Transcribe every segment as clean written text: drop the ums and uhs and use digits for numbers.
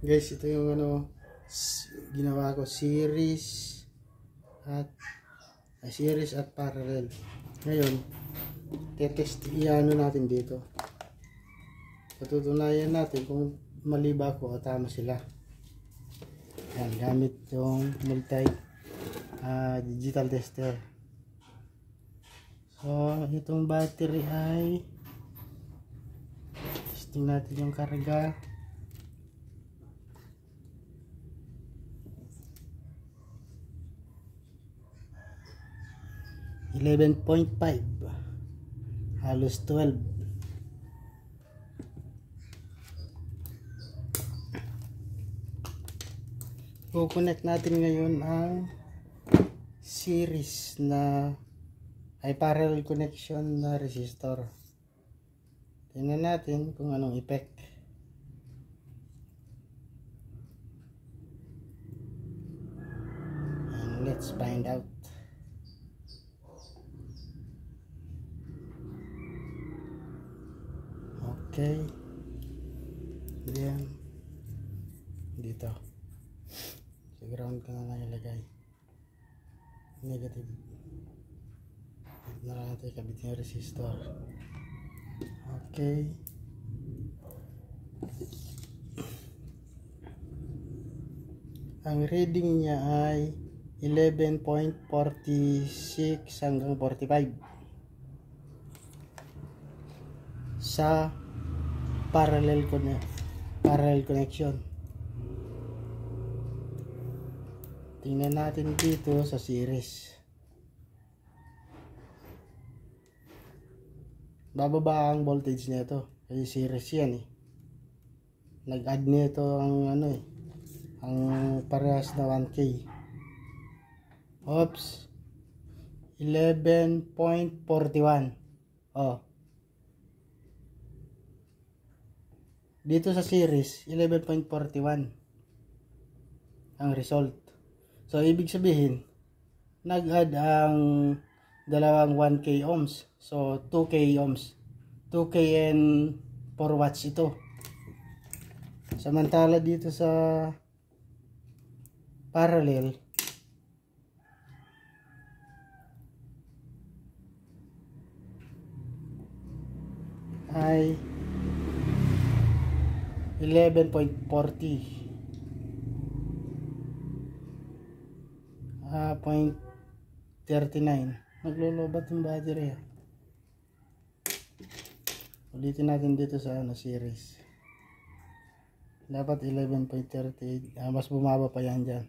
Guys, ito yung ginawa ko, series at parallel. Ngayon, tetest natin dito. Patutunayan natin kung mali ba ako o tama sila. Yan, gamit yung multi digital tester. So, itong battery ay testing natin yung karga. .5 halos 12. Kukonek natin ngayon ang series na ay parallel connection na resistor. Tingnan natin kung anong effect. And let's find out. Okay. Then dito. Sa ground ko na lang ilagay. Negative. Na lang natin kabit yung resistor. Okay. Ang reading niya ay 11.46 hanggang 45 sa parallel connection. Tingnan natin dito sa series. Bababa ang voltage nito kasi series yan eh. Nag-add nito ang ang parehas na 1K. Oops. 11.41. Oh. Dito sa series 11.41 ang result. So ibig sabihin nag-add ang dalawang 1K ohms. So 2K ohms. 2K and 4 watts ito. Samantala dito sa parallel ay 11.40 0.39. Naglolobat yung battery. Ulitin natin dito sa series. Dapat 11.38. Mas bumaba pa yan dyan.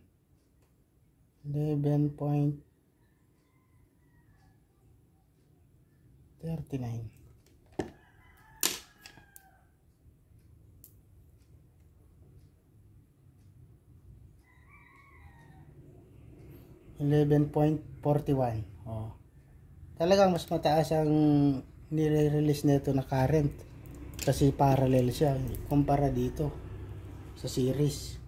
11.39. 11.41. Oh. Talagang mas mataas ang nire-release nito na current kasi parallel siya kumpara dito sa series.